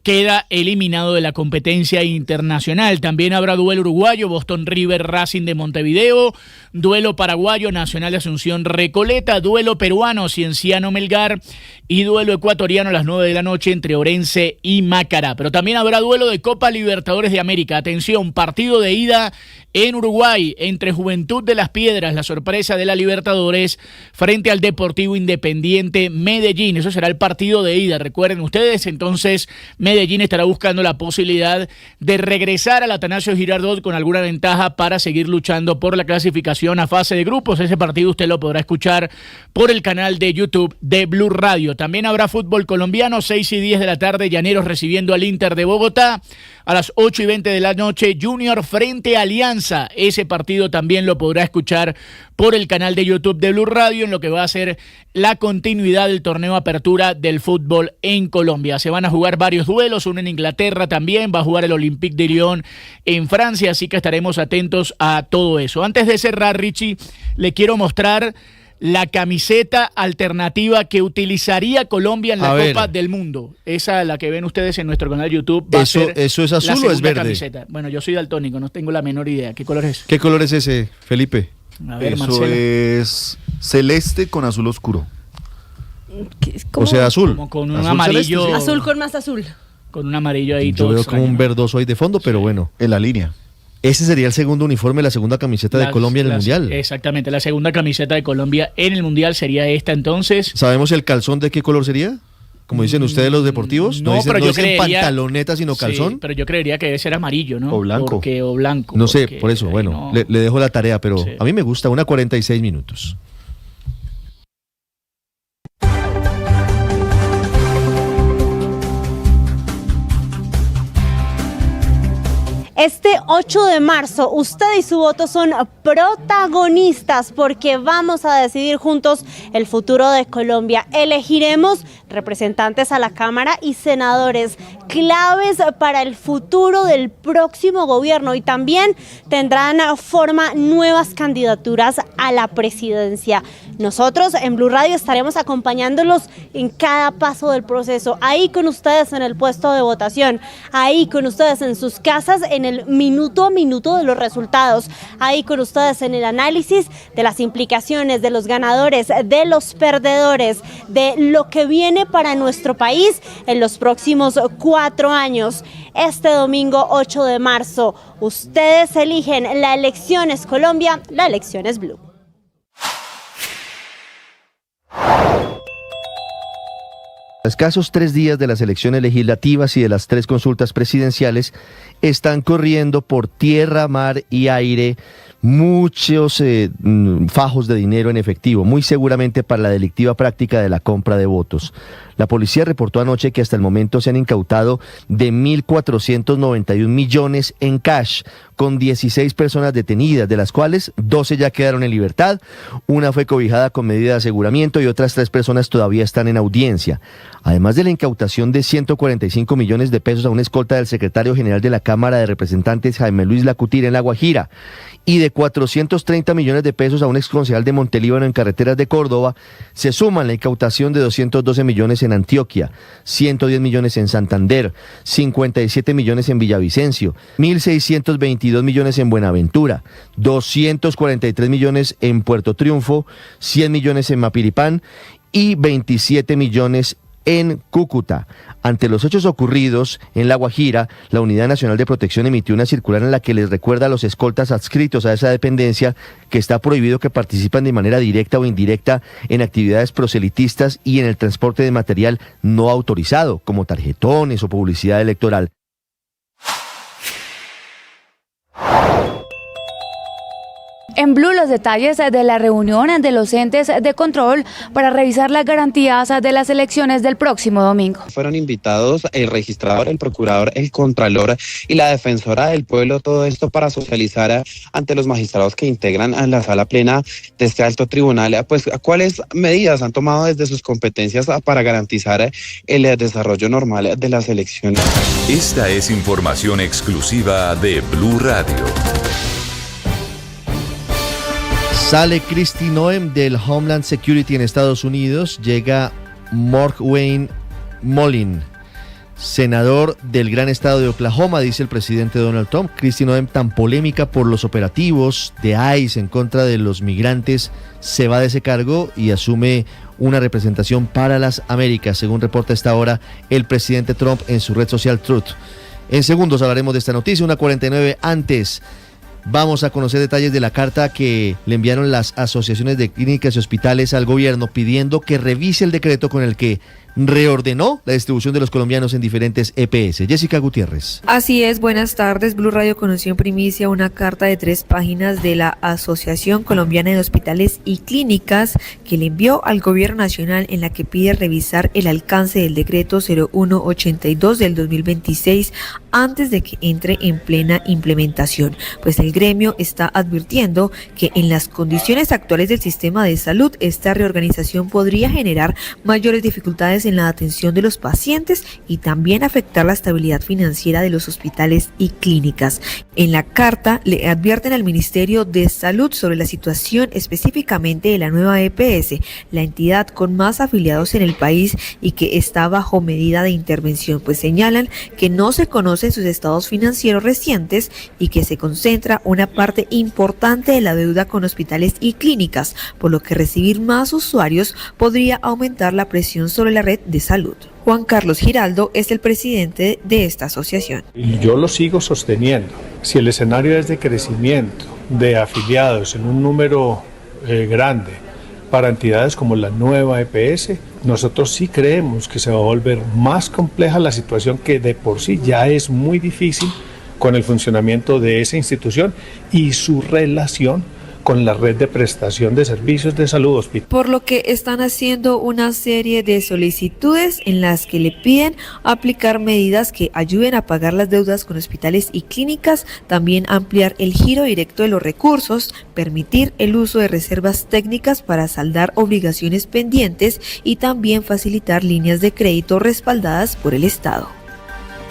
queda eliminado de la competencia internacional. También habrá duelo uruguayo, Boston River Racing de Montevideo, duelo paraguayo, Nacional de Asunción Recoleta, duelo peruano, Cienciano Melgar, y duelo ecuatoriano a las 9 de la noche entre Orense y Macará. Pero también habrá duelo de Copa Libertadores de América. Atención, partido de ida en Uruguay entre Juventud de las Piedras, la sorpresa de la Libertadores, frente al Deportivo Independiente Medellín. Eso será el partido de ida, recuerden ustedes. Entonces Medellín estará buscando la posibilidad de regresar al Atanasio Girardot con alguna ventaja para seguir luchando por la clasificación a fase de grupos. Ese partido usted lo podrá escuchar por el canal de YouTube de Blue Radio. También habrá fútbol colombiano, 6:10 de la tarde, Llaneros recibiendo al Inter de Bogotá. A las 8:20 de la noche, Junior frente a Alianza. Ese partido también lo podrá escuchar por el canal de YouTube de Blue Radio, en lo que va a ser la continuidad del torneo Apertura del fútbol en Colombia. Se van a jugar varios duelos, uno en Inglaterra también, va a jugar el Olympique de Lyon en Francia, así que estaremos atentos a todo eso. Antes de cerrar, Richie, le quiero mostrar la camiseta alternativa que utilizaría Colombia en la Copa del Mundo. Esa, la que ven ustedes en nuestro canal de YouTube, va a ser ¿eso es azul o es verde? Camiseta. Bueno, yo soy daltónico, no tengo la menor idea. ¿Qué color es? ¿Qué color es ese, Felipe? A ver, eso Marcelo. Es celeste con azul oscuro. O sea, azul. Como con un azul amarillo. celeste, sí. Azul con más azul. Con un amarillo ahí Yo todo veo extraño, como un verdoso ahí de fondo, pero bueno. En la línea. Ese sería el segundo uniforme, la segunda camiseta de Colombia en el Mundial. Exactamente, la segunda camiseta de Colombia en el Mundial sería esta entonces. ¿Sabemos el calzón de qué color sería? Como dicen ustedes los deportivos. No, dicen, pero no yo dicen creería, pantaloneta, sino calzón. Sí, pero yo creería que debe ser amarillo, ¿no? O blanco. O blanco. No sé, por eso, bueno, no. le dejo la tarea, pero Sí. a mí me gusta, 1:46 minutos. Este 8 de marzo, usted y su voto son protagonistas porque vamos a decidir juntos el futuro de Colombia. Elegiremos representantes a la Cámara y senadores claves para el futuro del próximo gobierno y también tendrán forma nuevas candidaturas a la presidencia. Nosotros en Blue Radio estaremos acompañándolos en cada paso del proceso, ahí con ustedes en el puesto de votación, ahí con ustedes en sus casas, en el minuto a minuto de los resultados, ahí con ustedes en el análisis de las implicaciones, de los ganadores, de los perdedores, de lo que viene para nuestro país en los próximos 4 años. Este domingo 8 de marzo, ustedes eligen, la elección es Colombia, la elección es Blue. A escasos 3 días de las elecciones legislativas y de las 3 consultas presidenciales, están corriendo por tierra, mar y aire muchos fajos de dinero en efectivo, muy seguramente para la delictiva práctica de la compra de votos. La policía reportó anoche que hasta el momento se han incautado de 1.491 millones en cash, con 16 personas detenidas, de las cuales 12 ya quedaron en libertad, una fue cobijada con medida de aseguramiento y otras 3 personas todavía están en audiencia. Además de la incautación de 145 millones de pesos a una escolta del secretario general de la Cámara de Representantes, Jaime Luis Lacutir, en La Guajira, y de 430 millones de pesos a un exconcejal de Montelíbano en Carreteras de Córdoba, se suman la incautación de 212 millones en Antioquia, 110 millones en Santander, 57 millones en Villavicencio, 1.622 millones en Buenaventura, 243 millones en Puerto Triunfo, 100 millones en Mapiripán y 27 millones en Cúcuta. Ante los hechos ocurridos en La Guajira, la Unidad Nacional de Protección emitió una circular en la que les recuerda a los escoltas adscritos a esa dependencia que está prohibido que participen de manera directa o indirecta en actividades proselitistas y en el transporte de material no autorizado, como tarjetones o publicidad electoral. En Blue, los detalles de la reunión de los entes de control para revisar las garantías de las elecciones del próximo domingo. Fueron invitados el registrador, el procurador, el contralor y la defensora del pueblo, todo esto para socializar ante los magistrados que integran a la sala plena de este alto tribunal, pues cuáles medidas han tomado desde sus competencias para garantizar el desarrollo normal de las elecciones. Esta es información exclusiva de Blue Radio. Sale Kristi Noem del Homeland Security en Estados Unidos, llega Mark Wayne Mollin, senador del gran estado de Oklahoma, dice el presidente Donald Trump. Kristi Noem, tan polémica por los operativos de ICE en contra de los migrantes, se va de ese cargo y asume una representación para las Américas, según reporta a esta hora el presidente Trump en su red social Truth. En segundos hablaremos de esta noticia, 1:49 antes. Vamos a conocer detalles de la carta que le enviaron las asociaciones de clínicas y hospitales al gobierno pidiendo que revise el decreto con el que reordenó la distribución de los colombianos en diferentes EPS. Jessica Gutiérrez. Así es, buenas tardes. Blue Radio conoció en primicia una carta de 3 páginas de la Asociación Colombiana de Hospitales y Clínicas que le envió al Gobierno Nacional, en la que pide revisar el alcance del decreto 0182 del 2026 antes de que entre en plena implementación. Pues el gremio está advirtiendo que en las condiciones actuales del sistema de salud, esta reorganización podría generar mayores dificultades en la atención de los pacientes y también afectar la estabilidad financiera de los hospitales y clínicas. En la carta le advierten al Ministerio de Salud sobre la situación específicamente de la nueva EPS, la entidad con más afiliados en el país y que está bajo medida de intervención, pues señalan que no se conocen sus estados financieros recientes y que se concentra una parte importante de la deuda con hospitales y clínicas, por lo que recibir más usuarios podría aumentar la presión sobre la red de salud. Juan Carlos Giraldo es el presidente de esta asociación. Y yo lo sigo sosteniendo. Si el escenario es de crecimiento de afiliados en un número grande para entidades como la nueva EPS, nosotros sí creemos que se va a volver más compleja la situación, que de por sí ya es muy difícil con el funcionamiento de esa institución y su relación con la red de prestación de servicios de salud hospital. Por lo que están haciendo una serie de solicitudes en las que le piden aplicar medidas que ayuden a pagar las deudas con hospitales y clínicas, también ampliar el giro directo de los recursos, permitir el uso de reservas técnicas para saldar obligaciones pendientes y también facilitar líneas de crédito respaldadas por el Estado.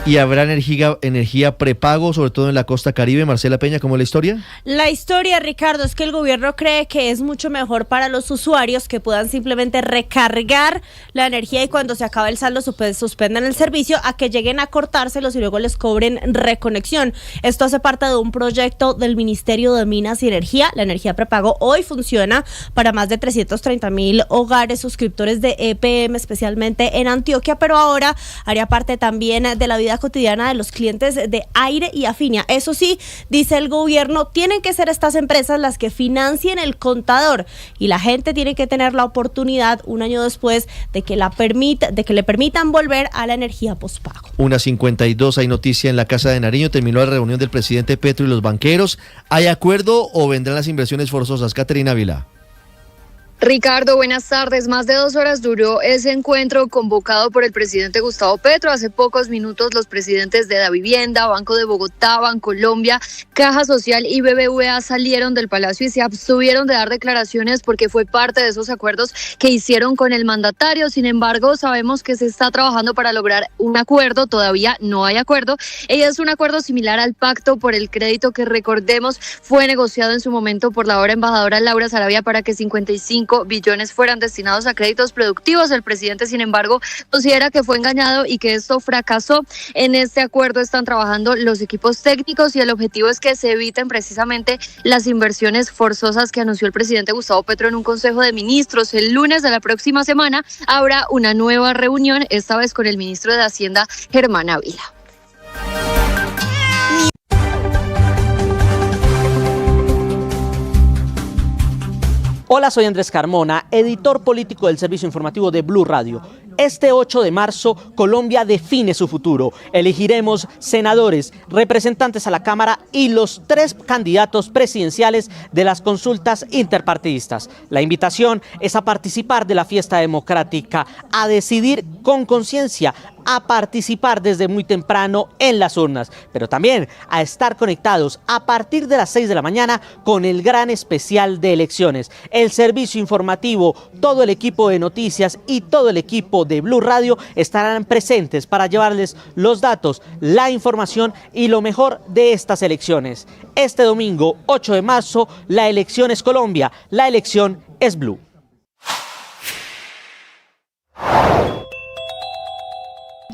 ¿Y habrá energía prepago, sobre todo en la costa caribe? Marcela Peña, ¿cómo es la historia? La historia, Ricardo, es que el gobierno cree que es mucho mejor para los usuarios que puedan simplemente recargar la energía y cuando se acabe el saldo suspendan el servicio, a que lleguen a cortárselos y luego les cobren reconexión. Esto hace parte de un proyecto del Ministerio de Minas y Energía. La energía prepago hoy funciona para más de 330,000 hogares suscriptores de EPM, especialmente en Antioquia, pero ahora haría parte también de la vida vida cotidiana de los clientes de Aire y Afinia. Eso sí, dice el gobierno, tienen que ser estas empresas las que financien el contador y la gente tiene que tener la oportunidad un año después de que le permitan volver a la energía postpago. 1:52, hay noticia en la Casa de Nariño, terminó la reunión del presidente Petro y los banqueros. ¿Hay acuerdo o vendrán las inversiones forzosas? Caterina Vila. Ricardo, buenas tardes. Más de 2 horas duró ese encuentro convocado por el presidente Gustavo Petro. Hace pocos minutos los presidentes de Davivienda, Banco de Bogotá, Bancolombia, Caja Social y BBVA salieron del Palacio y se abstuvieron de dar declaraciones porque fue parte de esos acuerdos que hicieron con el mandatario. Sin embargo, sabemos que se está trabajando para lograr un acuerdo. Todavía no hay acuerdo. Es un acuerdo similar al pacto por el crédito que, recordemos, fue negociado en su momento por la ahora embajadora Laura Sarabia para que 55 billones fueran destinados a créditos productivos. El presidente, sin embargo, considera que fue engañado y que esto fracasó. En este acuerdo están trabajando los equipos técnicos y el objetivo es que se eviten precisamente las inversiones forzosas que anunció el presidente Gustavo Petro en un consejo de ministros. El lunes de la próxima semana habrá una nueva reunión, esta vez con el ministro de Hacienda, Germán Ávila. Hola, soy Andrés Carmona, editor político del servicio informativo de Blue Radio. Este 8 de marzo, Colombia define su futuro. Elegiremos senadores, representantes a la Cámara y los 3 candidatos presidenciales de las consultas interpartidistas. La invitación es a participar de la fiesta democrática, a decidir con conciencia, a participar desde muy temprano en las urnas, pero también a estar conectados a partir de las 6 de la mañana con el gran especial de elecciones. El servicio informativo, todo el equipo de noticias y todo el equipo de Blue Radio estarán presentes para llevarles los datos, la información y lo mejor de estas elecciones. Este domingo, 8 de marzo, la elección es Colombia, la elección es Blue.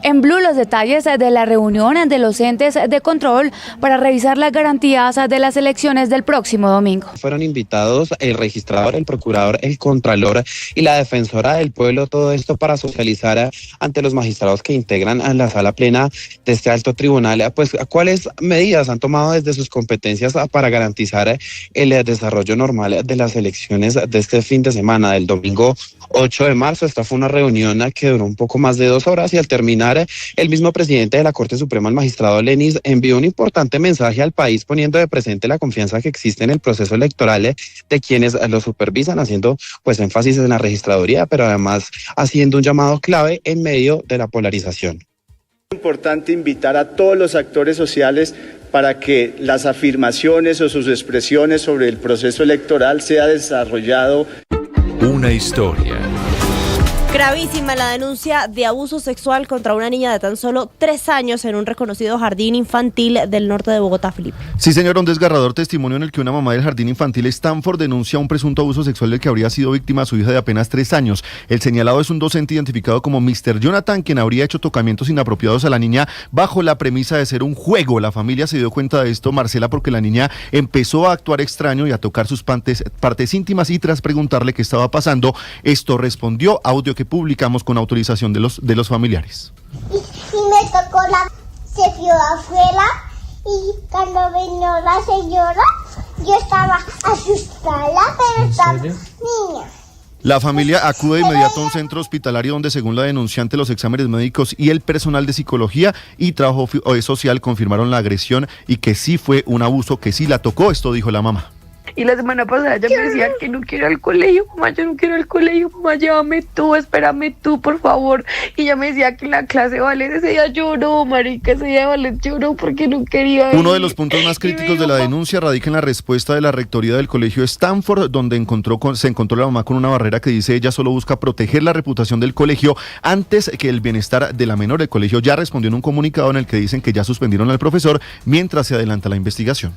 En Blue, los detalles de la reunión de los entes de control para revisar las garantías de las elecciones del próximo domingo. Fueron invitados el registrador, el procurador, el contralor y la defensora del pueblo, todo esto para socializar ante los magistrados que integran a la sala plena de este alto tribunal, pues cuáles medidas han tomado desde sus competencias para garantizar el desarrollo normal de las elecciones de este fin de semana, del domingo 8 de marzo. Esta fue una reunión que duró un poco más de 2 horas y al terminar el mismo presidente de la Corte Suprema, el magistrado Lenis, envió un importante mensaje al país poniendo de presente la confianza que existe en el proceso electoral de quienes lo supervisan, haciendo pues énfasis en la registraduría, pero además haciendo un llamado clave en medio de la polarización. Es importante invitar a todos los actores sociales para que las afirmaciones o sus expresiones sobre el proceso electoral sea desarrollado. Una historia. Gravísima la denuncia de abuso sexual contra una niña de tan solo 3 años en un reconocido jardín infantil del norte de Bogotá, Felipe. Sí, señor, un desgarrador testimonio en el que una mamá del jardín infantil Stanford denuncia un presunto abuso sexual del que habría sido víctima su hija de apenas 3 años. El señalado es un docente identificado como Mr. Jonathan, quien habría hecho tocamientos inapropiados a la niña bajo la premisa de ser un juego. La familia se dio cuenta de esto, Marcela, porque la niña empezó a actuar extraño y a tocar sus partes íntimas, y tras preguntarle qué estaba pasando, esto respondió, audio que publicamos con autorización de los familiares. Y me tocó se fue afuera y cuando vino la señora yo estaba asustada, pero estaba niña. La familia acude de inmediato a un centro hospitalario donde, según la denunciante, los exámenes médicos y el personal de psicología y trabajo social confirmaron la agresión y que sí fue un abuso, que sí la tocó. Esto dijo la mamá. Y la semana pasada ella me decía que no quiero ir al colegio, mamá, yo no quiero ir al colegio, mamá, llévame tú, espérame tú, por favor. Y ella me decía que la clase de ballet ese día lloró, marica, ese día de ballet lloró porque no quería ir. Uno de los puntos más críticos de la denuncia radica en la respuesta de la rectoría del colegio Stanford, donde se encontró la mamá con una barrera que dice ella solo busca proteger la reputación del colegio antes que el bienestar de la menor. El colegio ya respondió en un comunicado en el que dicen que ya suspendieron al profesor mientras se adelanta la investigación.